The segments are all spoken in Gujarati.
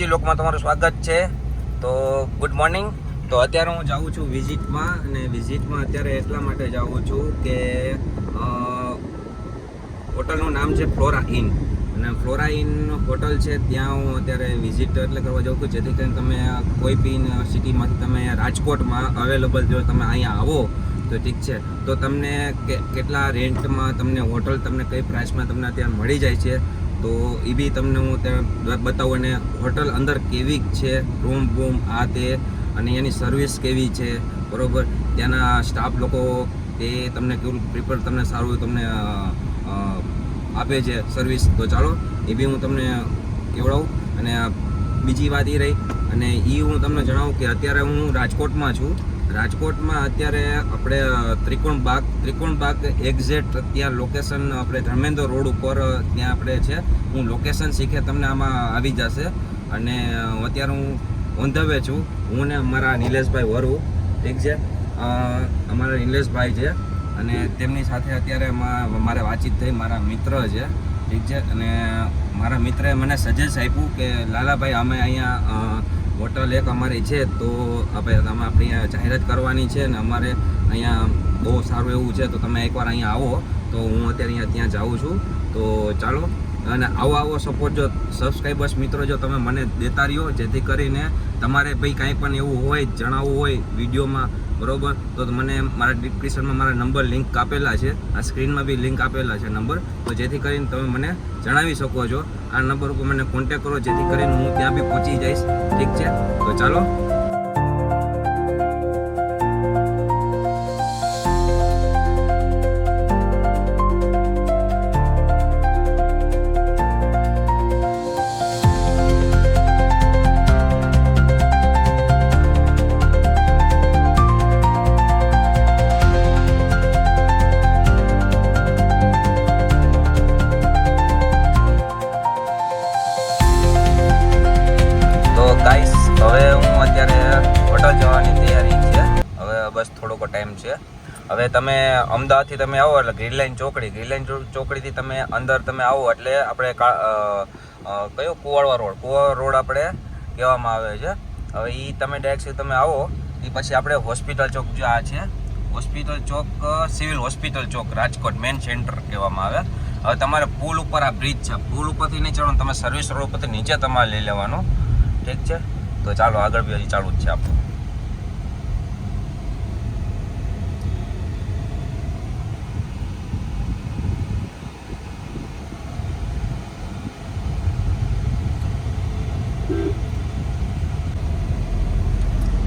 લોકમાં તમારું સ્વાગત છે. તો ગુડ મોર્નિંગ. તો અત્યારે હું જાઉં છું વિઝિટમાં, અને વિઝિટમાં અત્યારે એટલા માટે જાઉં છું કે હોટલનું નામ છે ફ્લોરા ઇન, અને ફ્લોરા ઇન હોટલ છે ત્યાં હું અત્યારે વિઝિટ એટલે કરવા જાઉં છું, જેથી કરીને તમે કોઈ બી સિટીમાંથી તમે રાજકોટમાં અવેલેબલ જો તમે અહીંયા આવો તો ઠીક છે, તો તમને કેટલા રેન્ટમાં તમને હોટલ તમને કઈ પ્રાઇસમાં તમને ત્યાં મળી જાય છે તો એ બી તમને હું ત્યાં બતાવું. અને હોટલ અંદર કેવી છે, રૂમ બૂમ આ તે, અને એની સર્વિસ કેવી છે, બરાબર, ત્યાંના સ્ટાફ લોકો તે તમને કેવું પ્રિપેર તમને સારું તમને આપે છે સર્વિસ. તો ચાલો એ બી હું તમને કહેવડાવું. અને બીજી વાત એ રહી, અને એ હું તમને જણાવું કે અત્યારે હું રાજકોટમાં છું. રાજકોટમાં અત્યારે આપણે ત્રિકોણ બાગ એક્ઝેક્ટ ત્યાં લોકેશન આપણે ધર્મેન્દ્ર રોડ ઉપર ત્યાં આપણે છે. હું લોકેશન શીખે તમને આમાં આવી જશે. અને અત્યારે હું ઓન ધ વે છું, હું ને અમારા નિલેશભાઈ વરુ, ઠીક છે, અમારા નિલેશભાઈ છે, અને તેમની સાથે અત્યારે મારે વાતચીત થઈ. મારા મિત્ર છે, ઠીક છે, અને મારા મિત્રએ મને સજેસ્ટ આપ્યું કે લાલાભાઈ અમે અહીંયા હોટલ એક અમારી છે, તો આપણે આપણી જાહેરાત કરવાની છે, ને અમારે અહીંયા બહુ સારું એવું છે, તો તમે એકવાર અહીંયા આવો. તો હું અત્યારે અહીંયા ત્યાં જાઉં છું. તો ચાલો, અને આવો સપોર્ટ જો સબસ્ક્રાઈબર્સ મિત્રો જો તમે મને દેતા રહ્યો, જેથી કરીને તમારે ભાઈ કાંઈ પણ એવું હોય જણાવવું હોય વિડીયોમાં, બરાબર, તો મને મારા ડિસ્ક્રિપ્શનમાં મારા નંબર લિંક આપેલા છે, આ સ્ક્રીનમાં બી લિંક આપેલા છે નંબર, તો જેથી કરીને તમે મને જણાવી શકો છો. આ નંબર ઉપર મને કોન્ટેક કરો, જેથી કરીને હું ત્યાં બી પહોંચી જઈશ, ઠીક છે. તો ચાલો, ગાઈસ હવે હું અત્યારે હોટલ જવાની તૈયારી છે. હવે બસ થોડોક ટાઈમ છે. હવે તમે અમદાવાદથી તમે આવો એટલે ગ્રીન લાઈન ચોકડીથી તમે અંદર તમે આવો એટલે આપણે કયો કુવાડવા રોડ આપણે કહેવામાં આવે છે. હવે એ તમે ડાયરેક્ટ તમે આવો એ પછી આપણે હોસ્પિટલ ચોક જે આ છે, હોસ્પિટલ ચોક, સિવિલ હોસ્પિટલ ચોક, રાજકોટ મેન સેન્ટર કહેવામાં આવે. હવે તમારે પુલ ઉપર આ બ્રિજ છે, પુલ ઉપરથી નહીં ચડવાનું, તમે સર્વિસ રોડ ઉપરથી નીચે તમારે લઈ લેવાનું, ઠીક છે. તો ચાલો આગળ બી હજી ચાલુ જ છે આપણું.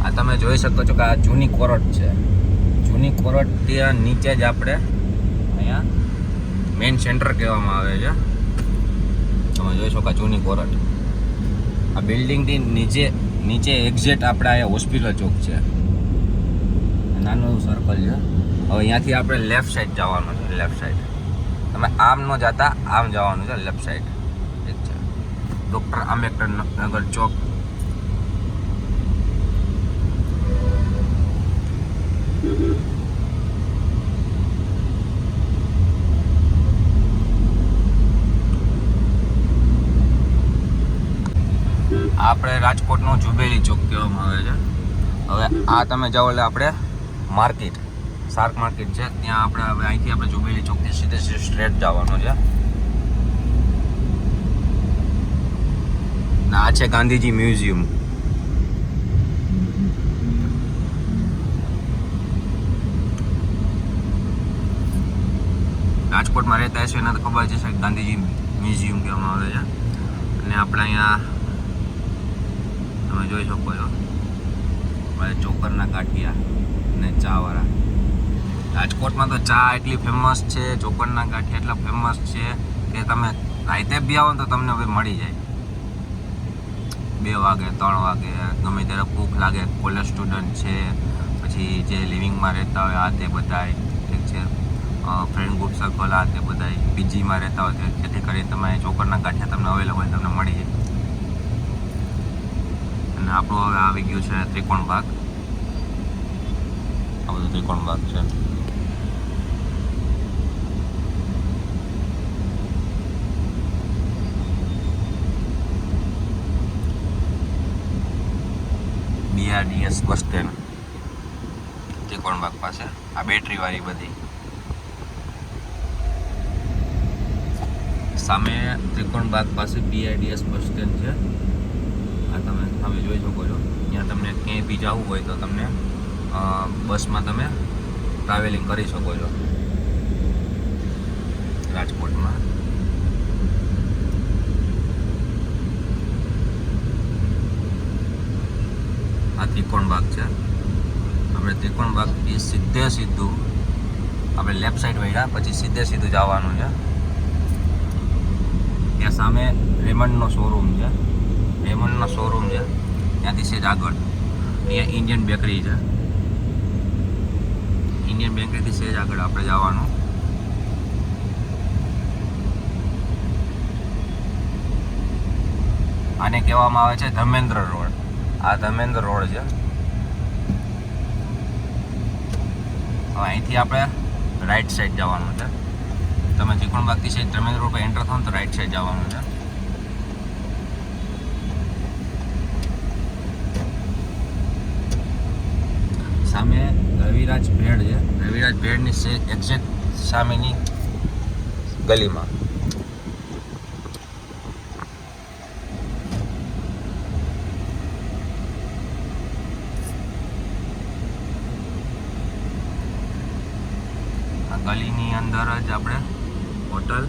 આ તમે જોઈ શકો છો કે આ જૂની કોરટ છે. જૂની કોરટ ત્યાં નીચે જ આપણે અહીંયા મેઇન સેન્ટર કહેવામાં આવે છે. તમે જોઈ શકો જૂની કોરટ. આ બિલ્ડિંગથી નીચે એક્ઝેક્ટ આપણે અહીંયા હોસ્પિટલ ચોક છે, નાનું એવું સર્કલ છે. હવે અહીંયાથી આપણે લેફ્ટ સાઈડ જવાનું છે. લેફ્ટ સાઈડ તમે આમ ન જતા આમ જવાનું છે, લેફ્ટ સાઈડ, ઠીક છે. ડૉક્ટર આંબેડકર નગર ચોક. આપણે રાજકોટનો જુબેલી ચોક કહેવામાં આવે છે. હવે આ તમે જાઓ એટલે આપણે માર્કેટ, શાર્ક માર્કેટ છે, ત્યાં આપણે હવે અહીંથી આપણે જુબેલી ચોકથી સીધે સ્ટ્રેટ જવાનું છે. ને આ છે ગાંધીજી મ્યુઝિયમ. રાજકોટમાં રહેતા હશે એને તો ખબર છે કે ગાંધીજી મ્યુઝિયમ કહેવામાં આવે છે. અને આપણે અહીંયા તમે જોઈ શકો છો ચોકરના ગાંઠિયા અને ચાવાળા. રાજકોટમાં તો ચા એટલી ફેમસ છે, ચોકરના ગાંઠિયા એટલા ફેમસ છે કે તમે રાતે બી આવો તો તમને હવે મળી જાય. 2 વાગે 3 વાગે ગમે ત્યારે ભૂખ લાગે. કોલેજ સ્ટુડન્ટ છે, પછી જે લિવિંગમાં રહેતા હોય આ તે બધાય, ઠીક છે, ફ્રેન્ડ ગ્રુપ સર્કલ આ તે બધાય પીજીમાં રહેતા હોય, જેથી કરીને તમે ચોકરના ગાંઠિયા તમને અવેલેબલ તમને મળી જાય. અને આપણું હવે આવી ગયું છે ત્રિકોણ બાગ. આ બધું ત્રિકોણ બાગ છે. PRDS બસ સ્ટેન્ડ ત્રિકોણબાગ પાસે. આ બેટરીવાળી બધી સામે ત્રિકોણબાગ પાસે PRDS બસ સ્ટેન્ડ છે. આ તમે સામે જોઈ શકો છો. ત્યાં તમને ક્યાંય બી જવું હોય તો તમને બસમાં તમે ટ્રાવેલિંગ કરી શકો છો રાજકોટમાં. આ ત્રિકોણબાગ છે. આપણે ત્રિકોણબાગથી સીધું આપણે લેફ્ટ સાઈડ વળ્યા પછી સીધું જવાનું છે. ત્યાં સામે રેમન્ડનો શોરૂમ છે. ત્યાંથી સેજ આગળ અહીંયા ઇન્ડિયન બેકરી છે. ઇન્ડિયન બેકરીથી સેજ આગળ આપણે જવાનું. આને કહેવામાં આવે છે ધર્મેન્દ્ર રોડ. આ ધર્મેન્દ્ર રોડ છે. હવે અહીંથી આપણે રાઈટ સાઈડ જવાનું છે. તમે ત્રિકોણબાગથી સાઈડ ધર્મેન્દ્ર રોડ પર એન્ટર થાવ તો રાઈટ સાઈડ જવાનું છે. સામે રવિરાજ ભેળ છે. રવિરાજ ભેળની એક્ઝેક્ટ સામેની ગલીમાં. ગલીની અંદર જ આપણે હોટલ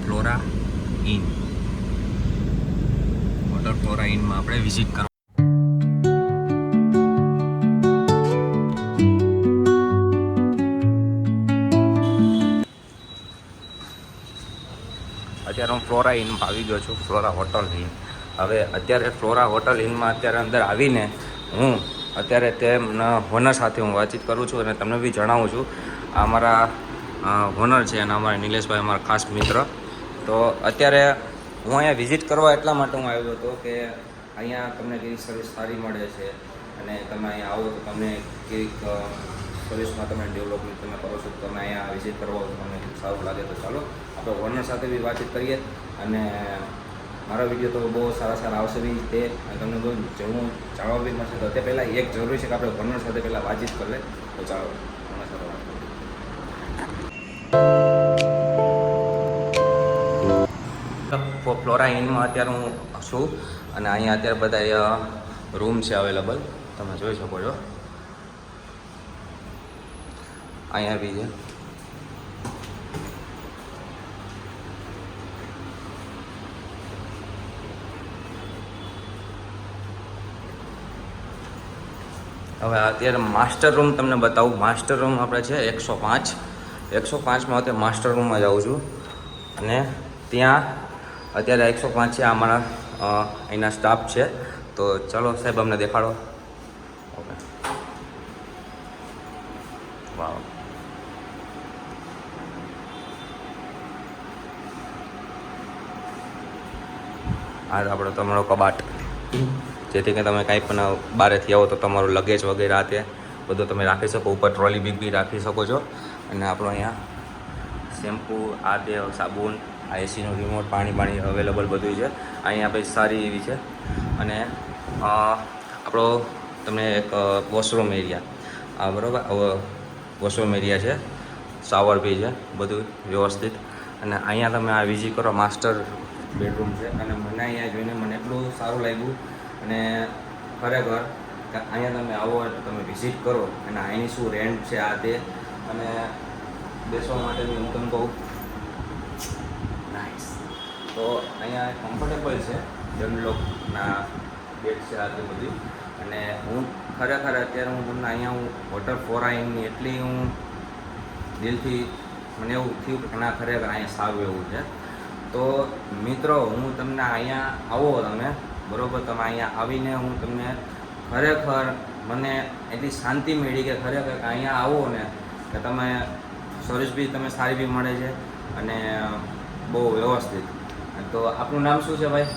ફ્લોરા ઇનમાં આપણે વિઝિટ કરવા. અત્યારે હું ફ્લોરા ઇનમાં આવી ગયો છું. Flora hotel in. હવે અત્યારે ફ્લોરા હોટલ ઇનમાં અત્યારે અંદર આવીને હું અત્યારે તેમના ઓનર સાથે હું વાતચીત કરું છું અને તમને બી જણાવું છું. આ અમારા ઓનર છે અને અમારા નિલેશભાઈ અમારા ખાસ મિત્ર. તો અત્યારે હું અહીંયા વિઝિટ કરવા એટલા માટે હું આવ્યો હતો કે અહીંયા તમને કેવી સર્વિસ સારી મળે છે અને તમે અહીંયા આવો તો તમને કેવી સર્વિસમાં તમે ડેવલપમેન્ટ તમે કરો છો. તમે અહીંયા વિઝિટ કરવા તો તમને સારું લાગે તો ચાલો આપણે ઓનર સાથે બી વાતચીત કરીએ. અને મારા વિડીયો તો બહુ સારા આવશે બી તે અને તમને બહુ જણું જાણવા બી મળશે. તો તે પહેલાં એક જરૂરી છે કે આપણે ઓનર સાથે પહેલાં વાતચીત કરી લે. તો ચાલો ઓનર સાથે વાત કરીએ. ફ્લોરા ઇનમાં અત્યારે હું છું અને અહીંયા અત્યારે બધા રૂમ છે અવેલેબલ. તમે જોઈ શકો છો. અહીંયા બી છે. હવે અત્યારે માસ્ટર રૂમ તમને બતાવું. માસ્ટર રૂમ આપણે છે 105. 105માં અત્યારે માસ્ટર રૂમમાં જાઉં છું અને ત્યાં અત્યારે 105 છે. અમારા અહીંના સ્ટાફ છે. તો ચાલો સાહેબ અમને દેખાડો. ઓકે, વાવ. આ આપણો તમારો કબાટ, જેથી કે તમે કાંઈ પણ બહારેથી આવો તો તમારું લગેજ વગેરે આ તે બધું તમે રાખી શકો. ઉપર ટ્રોલી બેગ બી રાખી શકો છો. અને આપણો અહીંયા શેમ્પૂ, આ તે સાબુન, આ એસીનું રિમોટ, પાણી અવેલેબલ બધું છે અહીંયા. પછી સારી એવી છે. અને આપણો તમને એક વોશરૂમ એરિયા, આ બરાબર વોશરૂમ એરિયા છે, શાવર બી છે, બધું વ્યવસ્થિત. અને અહીંયા તમે આ વિઝિટ કરો. માસ્ટર બેડરૂમ છે અને મને અહીંયા જોઈને મને એટલું સારું લાગ્યું. અને ખરેખર અહીંયા તમે આવો તો તમે વિઝિટ કરો અને અહીંની શું રેન્ટ છે આ તે અને બેસવા માટેની હું તમને કહું નાઇસ. તો અહીંયા કમ્ફર્ટેબલ છે. ડનલોકના બેડ છે આ તે બધું. અને હું ખરેખર અત્યારે હું તમને અહીંયા હોટલ ફ્લોરા ઇનની એટલી હું દિલથી મને એવું થયું કે ના ખરેખર અહીંયા સારું એવું છે. તો મિત્રો હું તમને અહીંયા આવો તમે બરાબર, તમે અહીંયા આવીને હું તમને ખરેખર મને એટલી શાંતિ મળી કે ખરેખર અહીંયા આવો ને કે તમે સર્વિસ બી તમે સારી બી મળે છે અને બહુ વ્યવસ્થિત. તો આપનું નામ શું છે ભાઈ?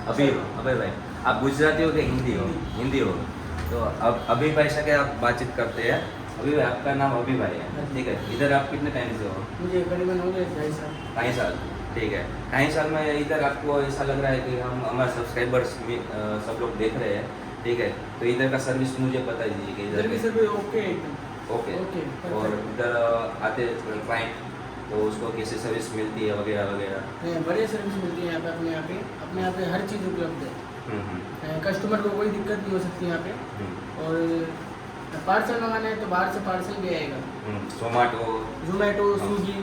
अभय भाई. आप गुजराती हो कि हिंदी हो? हिंदी हो. तो अब अभी भाई से क्या आप बातचीत करते हैं. अभी भाई आपका नाम अभी भाई है, ठीक है. इधर आप कितने टाइम से हो? मुझे करीबन हो गए 2.5 साल. 2.5 साल, ठीक है. 2.5 साल में इधर आपको ऐसा लग रहा है कि हम हमारे सब्सक्राइबर्स सब लोग देख रहे हैं ठीक है, तो इधर का सर्विस मुझे बता दीजिए कि इधर सर्विस भी ओके एकदम ओके ओके और इधर आते क्लाइंट तो उसको कैसे सर्विस मिलती है वगैरह वगैरह। बढ़िया सर्विस मिलती है यहाँ पे अपने यहाँ पे हर चीज़ उपलब्ध है। कस्टमर को कोई दिक्कत नहीं हो सकती यहाँ पे। और पार्सल मंगाना है तो बाहर से पार्सल भी आएगा, जोमेटो स्विगी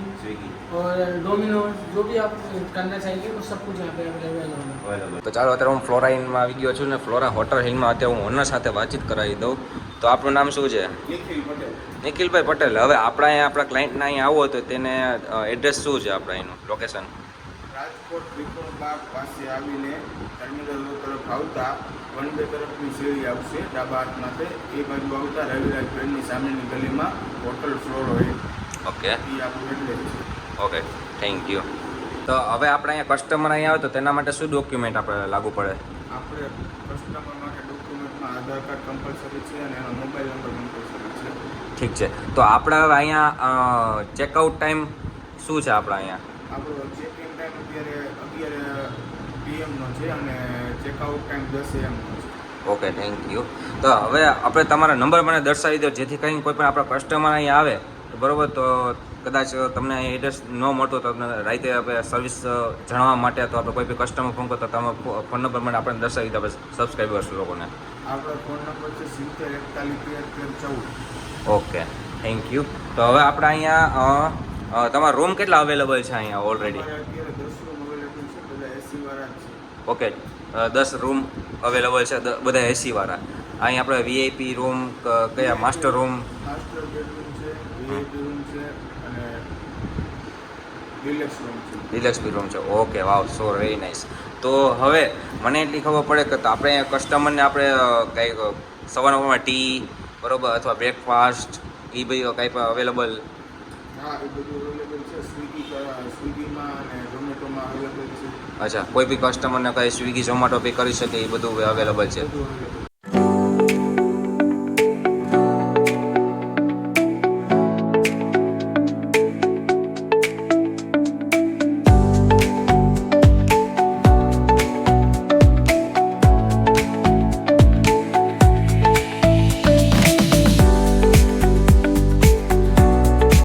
और डोमिनोज, जो भी आप करना चाहिए वो सब कुछ यहाँ पे अवेलेबल होगा। તો ચાલો અત્યારે હું ફ્લોરા ઇનમાં આવી ગયો છું ને ફ્લોરા હોટલ હિલમાં અત્યારે હું ઓનર સાથે વાતચીત કરાવી દઉં. તો આપણું નામ શું છે? નિખિલ પટેલ. નિખિલભાઈ પટેલ. હવે આપણા અહીંયા આપણા ક્લાયન્ટના અહીંયા આવો તો તેને એડ્રેસ શું છે આપણા અહીંનું લોકેશન? રાજકોટ વિક્રમ બાગ પાસે આવીને ટર્મિનલ તરફ આવતા વનવે તરફની સીડી આવશે ડાબા હાથમાંથી, એ બાજુ આવતા રવિરાજ પેનની સામેની ગલીમાં હોટલ ફ્લોર હોય ઓકે એ આપણું એડ્રેસ છે. Okay, thank you. તો હવે આપણે અહીંયા કસ્ટમર અહીંયા આવે તો તેના માટે શું ડોક્યુમેન્ટ આપણે લાગુ પડે? આપણે કસ્ટમર માટે ડોક્યુમેન્ટમાં આધાર કાર્ડ કમ્પલસરી છે અને એનો મોબાઈલ નંબર કમ્પલસરી છે. ઠીક છે. તો આપણે હવે અહીંયા ચેકઆઉટ ટાઈમ શું છે આપણા અહીંયા? આપણો ચેકિંગ ટાઈમ અત્યારે 11 PM છે અને ચેકઆઉટ ટાઈમ 10 AM છે. Okay, thank you. તો હવે આપણે તમારા નંબર મને દર્શાવી દો જેથી કરીને કોઈ પણ આપણા કસ્ટમર અહીંયા આવે તો બરાબર, તો કદાચ તમને એડ્રેસ ન મળતો તો તમને રાતે આપણે સર્વિસ જણાવવા માટે તો આપણે કોઈ બી કસ્ટમર ફોન કરતો તમે ફોન નંબર મને આપણે દર્શાવી દો આપણે સબસ્ક્રાઈબર્સ લોકોને. આપણો ફોન નંબર છે 7041131314. Okay, thank you. તો હવે આપણે અહીંયા તમારા રૂમ કેટલા અવેલેબલ છે અહીંયા ઓલરેડી? અત્યારે 10 રૂમ અવેલેબલ છે, બધા એસી વાળા જ છે. ઓકે, 10 રૂમ અવેલેબલ છે, બધા એસી વાળા. અહીં આપણે વીઆઈપી રૂમ કયા? માસ્ટર રૂમ, માસ્ટર બેડરૂમ છે, વીઆઈપી રૂમ છે અને ડિલેક્સ રૂમ છે. ડિલક્સ બી રૂમ છે. ઓકે, વાવ, સો વેરી નાઇસ. તો હવે મને એટલી ખબર પડે કે તો આપણે કસ્ટમરને આપણે કંઈક સવારમાં ટી બરોબર અથવા બ્રેકફાસ્ટ એ બધી કંઈ પણ અવેલેબલ? હા, એ બધું અવેલેબલ છે. સ્વિગીમાં અને ઝોમેટોમાં અવેલેબલ છે. અચ્છા, કોઈ બી કસ્ટમરને કંઈ સ્વિગી ઝોમેટો પે કરી શકે એ બધું અવેલેબલ છે. બધું available